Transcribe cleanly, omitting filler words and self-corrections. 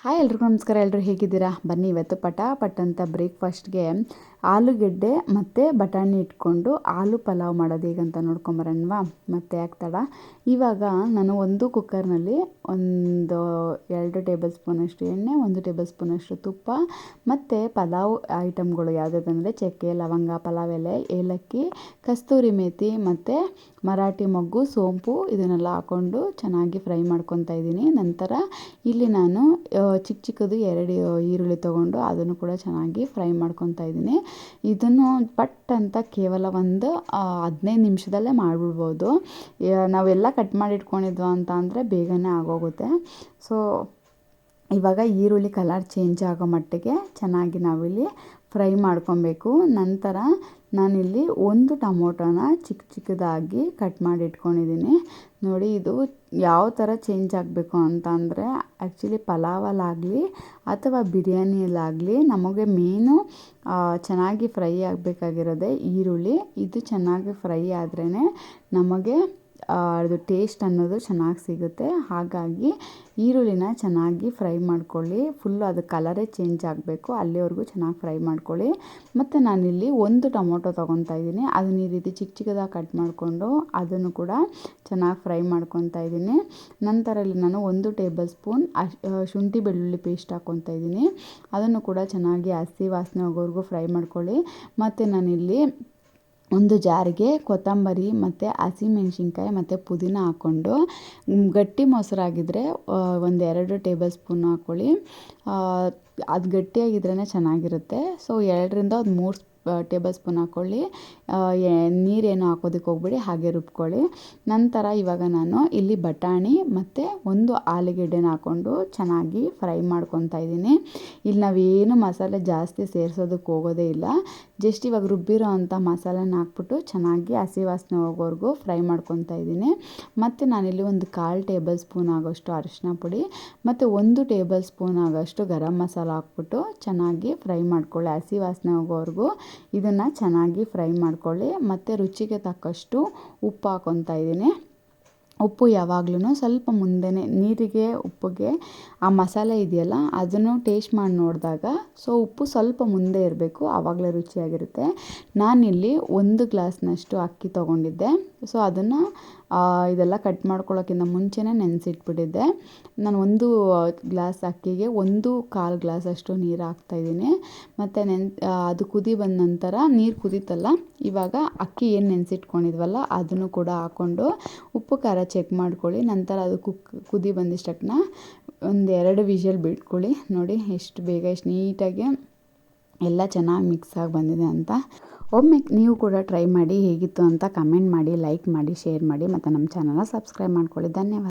Hi ಎಲ್ರಿಗೂ ನಮಸ್ಕಾರ. ಎಲ್ಲರೂ ಹೇಗಿದ್ದೀರಾ? ಬನ್ನಿ ಇವತ್ತು ಪಟಾಪಟ್ ಅಂತ ಬ್ರೇಕ್ಫಾಸ್ಟ್ಗೆ ಆಲೂಗೆಡ್ಡೆ ಮತ್ತು ಬಟಾಣಿ ಇಟ್ಕೊಂಡು ಆಲೂ ಪಲಾವ್ ಮಾಡೋದು ಹೇಗಂತ ನೋಡ್ಕೊಂಬರೋಣವಾ? ಮತ್ತೆ ಯಾಕೆ ತಡ, ಇವಾಗ ನಾನು ಒಂದು ಕುಕ್ಕರ್ನಲ್ಲಿ ಒಂದು 2 ಟೇಬಲ್ ಸ್ಪೂನಷ್ಟು ಎಣ್ಣೆ, 1 ಟೇಬಲ್ ಸ್ಪೂನಷ್ಟು ತುಪ್ಪ ಮತ್ತು ಪಲಾವ್ ಐಟಮ್ಗಳು ಯಾವುದಂದರೆ ಚಕ್ಕೆ, ಲವಂಗ, ಪಲಾವ್ ಎಲೆ, ಏಲಕ್ಕಿ, ಕಸ್ತೂರಿ ಮೇಥಿ ಮತ್ತು ಮರಾಠಿ ಮೊಗ್ಗು, ಸೋಂಪು ಇದನ್ನೆಲ್ಲ ಹಾಕ್ಕೊಂಡು ಚೆನ್ನಾಗಿ ಫ್ರೈ ಮಾಡ್ಕೊತಾ ಇದ್ದೀನಿ. ನಂತರ ಇಲ್ಲಿ ನಾನು ಚಿಕ್ಕದು 2 ಈರುಳ್ಳಿ ತೊಗೊಂಡು ಅದನ್ನು ಕೂಡ ಚೆನ್ನಾಗಿ ಫ್ರೈ ಮಾಡ್ಕೊತಾ ಇದ್ದೀನಿ. ಇದನ್ನು ಪಟ್ ಅಂತ ಕೇವಲ ಒಂದು 15 ನಿಮಿಷದಲ್ಲೇ ಮಾಡಿಬಿಡ್ಬೋದು. ನಾವೆಲ್ಲ ಕಟ್ ಮಾಡಿ ಇಟ್ಕೊಂಡಿದ್ವು ಅಂತ ಅಂದರೆ ಬೇಗನೆ ಆಗೋಗುತ್ತೆ. ಸೊ ಇವಾಗ ಈರುಳ್ಳಿ ಕಲರ್ ಚೇಂಜ್ ಆಗೋ ಮಟ್ಟಿಗೆ ಚೆನ್ನಾಗಿ ನಾವಿಲ್ಲಿ ಫ್ರೈ ಮಾಡ್ಕೊಬೇಕು. ನಂತರ ನಾನಿಲ್ಲಿ 1 ಟೊಮೊಟೊನ ಚಿಕ್ಕದಾಗಿ ಕಟ್ ಮಾಡಿ ಇಟ್ಕೊಂಡಿದ್ದೀನಿ. ನೋಡಿ, ಇದು ಯಾವ ಥರ ಚೇಂಜ್ ಆಗಬೇಕು ಅಂತ ಅಂದರೆ ಆ್ಯಕ್ಚುಲಿ ಪಲಾವಲ್ಲಾಗಲಿ ಅಥವಾ ಬಿರಿಯಾನಿಯಲ್ಲಾಗಲಿ ನಮಗೆ ಮೇನು ಚೆನ್ನಾಗಿ ಫ್ರೈ ಆಗಬೇಕಾಗಿರೋದೇ ಈರುಳ್ಳಿ. ಇದು ಚೆನ್ನಾಗಿ ಫ್ರೈ ಆದ್ರೇ ನಮಗೆ ಅದು ಟೇಸ್ಟ್ ಅನ್ನೋದು ಚೆನ್ನಾಗಿ ಸಿಗುತ್ತೆ. ಹಾಗಾಗಿ ಈರುಳ್ಳಿನ ಚೆನ್ನಾಗಿ ಫ್ರೈ ಮಾಡ್ಕೊಳ್ಳಿ. ಫುಲ್ಲು ಅದು ಕಲರೇ ಚೇಂಜ್ ಆಗಬೇಕು, ಅಲ್ಲಿವರೆಗೂ ಚೆನ್ನಾಗಿ ಫ್ರೈ ಮಾಡ್ಕೊಳ್ಳಿ. ಮತ್ತು ನಾನಿಲ್ಲಿ 1 ಟೊಮೊಟೊ ತೊಗೊತಾ ಇದ್ದೀನಿ. ಅದನ್ನ ಈ ರೀತಿ ಚಿಕ್ಕದಾಗಿ ಕಟ್ ಮಾಡಿಕೊಂಡು ಅದನ್ನು ಕೂಡ ಚೆನ್ನಾಗಿ ಫ್ರೈ ಮಾಡ್ಕೊತಾ ಇದ್ದೀನಿ. ನಂತರ ಇಲ್ಲಿ ನಾನು 1 ಟೇಬಲ್ ಸ್ಪೂನ್ ಶುಂಠಿ ಬೆಳ್ಳುಳ್ಳಿ ಪೇಸ್ಟ್ ಹಾಕ್ಕೊತಾ ಇದ್ದೀನಿ. ಅದನ್ನು ಕೂಡ ಚೆನ್ನಾಗಿ ಹಸಿ ವಾಸನೆ ಹೋಗೋವರೆಗೂ ಫ್ರೈ ಮಾಡ್ಕೊಳ್ಳಿ. ಮತ್ತು ನಾನಿಲ್ಲಿ ಒಂದು ಜಾರಿಗೆ ಕೊತ್ತಂಬರಿ ಮತ್ತು ಹಸಿಮೆಣ್ಸಿನ್ಕಾಯಿ ಮತ್ತು ಪುದೀನ ಹಾಕ್ಕೊಂಡು, ಗಟ್ಟಿ ಮೊಸರಾಗಿದ್ದರೆ 1-2 ಟೇಬಲ್ ಸ್ಪೂನ್ ಹಾಕ್ಕೊಳ್ಳಿ. ಅದು ಗಟ್ಟಿಯಾಗಿದ್ರೇ ಚೆನ್ನಾಗಿರುತ್ತೆ. ಸೊ 2-3 ಟೇಬಲ್ ಸ್ಪೂನ್ ಹಾಕ್ಕೊಳ್ಳಿ. ನೀರೇನು ಹಾಕೋದಕ್ಕೆ ಹೋಗ್ಬೇಡಿ, ಹಾಗೆ ರುಬ್ಕೊಳ್ಳಿ. ನಂತರ ಇವಾಗ ನಾನು ಇಲ್ಲಿ ಬಟಾಣಿ ಮತ್ತು 1 ಆಲೂಗೆಡ್ಡೆನ ಹಾಕ್ಕೊಂಡು ಚೆನ್ನಾಗಿ ಫ್ರೈ ಮಾಡ್ಕೊತಾ ಇದ್ದೀನಿ. ಇಲ್ಲಿ ನಾವೇನು ಮಸಾಲೆ ಜಾಸ್ತಿ ಸೇರಿಸೋದಕ್ಕೆ ಹೋಗೋದೇ ಇಲ್ಲ. ಜಸ್ಟ್ ಇವಾಗ ರುಬ್ಬಿರೋ ಅಂಥ ಮಸಾಲೆನ ಹಾಕ್ಬಿಟ್ಟು ಚೆನ್ನಾಗಿ ಹಸಿ ವಾಸನೆ ಹೋಗೋವರೆಗೂ ಫ್ರೈ ಮಾಡ್ಕೊತಾ ಇದ್ದೀನಿ. ಮತ್ತು ನಾನಿಲ್ಲಿ 1/4 ಟೇಬಲ್ ಸ್ಪೂನ್ ಆಗೋಷ್ಟು ಅರಿಶಿನ ಪುಡಿ ಮತ್ತು 1 ಟೇಬಲ್ ಸ್ಪೂನ್ ಆಗೋಷ್ಟು ಗರಂ ಮಸಾಲ ಹಾಕ್ಬಿಟ್ಟು ಚೆನ್ನಾಗಿ ಫ್ರೈ ಮಾಡ್ಕೊಳ್ಳಿ. ಹಸಿ ವಾಸನೆ ಹೋಗೋವರೆಗೂ ಇದನ್ನು ಚೆನ್ನಾಗಿ ಫ್ರೈ ಮಾಡ್ಕೊಳ್ಳಿ. ಮತ್ತು ರುಚಿಗೆ ತಕ್ಕಷ್ಟು ಉಪ್ಪು ಹಾಕ್ಕೊತಾ ಇದ್ದೀನಿ. ಉಪ್ಪು ಯಾವಾಗಲೂ ಸ್ವಲ್ಪ ಮುಂದೆನೇ, ನೀರಿಗೆ ಉಪ್ಪಿಗೆ ಆ ಮಸಾಲೆ ಇದೆಯಲ್ಲ ಅದನ್ನು ಟೇಸ್ಟ್ ಮಾಡಿ ನೋಡಿದಾಗ ಸೊ ಉಪ್ಪು ಸ್ವಲ್ಪ ಮುಂದೆ ಇರಬೇಕು, ಆವಾಗಲೇ ರುಚಿಯಾಗಿರುತ್ತೆ. ನಾನಿಲ್ಲಿ 1 ಗ್ಲಾಸ್ನಷ್ಟು ಅಕ್ಕಿ ತೊಗೊಂಡಿದ್ದೆ. ಸೊ ಅದನ್ನು ಇದೆಲ್ಲ ಕಟ್ ಮಾಡ್ಕೊಳ್ಳೋಕ್ಕಿಂತ ಮುಂಚೆನೇ ನೆನೆಸಿಟ್ಬಿಟ್ಟಿದ್ದೆ. ನಾನು 1 ಗ್ಲಾಸ್ ಅಕ್ಕಿಗೆ 1/4 ಗ್ಲಾಸಷ್ಟು ನೀರು ಹಾಕ್ತಾಯಿದ್ದೀನಿ. ಮತ್ತು ಅದು ಕುದಿ ಬಂದ ನಂತರ ನೀರು ಕುದೀತಲ್ಲ, ಇವಾಗ ಅಕ್ಕಿ ಏನು ನೆನೆಸಿಟ್ಕೊಂಡಿದ್ವಲ್ಲ ಅದನ್ನು ಕೂಡ ಹಾಕ್ಕೊಂಡು ಉಪ್ಪು ಖಾರ ಚೆಕ್ ಮಾಡ್ಕೊಳ್ಳಿ. ನಂತರ ಅದು ಕುದಿ ಬಂದಿಷ್ಟಕ್ಕನ್ನ 1-2 ವಿಷಲ್ ಬಿಟ್ಕೊಳ್ಳಿ. ನೋಡಿ ಎಷ್ಟು ಬೇಗ ಎಷ್ಟು ನೀಟಾಗಿ ಎಲ್ಲ ಚೆನ್ನಾಗಿ ಮಿಕ್ಸ್ ಆಗಿ ಬಂದಿದೆ ಅಂತ. ಒಮ್ಮೆ ನೀವು ಕೂಡ ಟ್ರೈ ಮಾಡಿ, ಹೇಗಿತ್ತು ಅಂತ ಕಮೆಂಟ್ ಮಾಡಿ, ಲೈಕ್ ಮಾಡಿ, ಶೇರ್ ಮಾಡಿ ಮತ್ತು ನಮ್ಮ ಚಾನಲ್ನ ಸಬ್ಸ್ಕ್ರೈಬ್ ಮಾಡ್ಕೊಳ್ಳಿ. ಧನ್ಯವಾದ.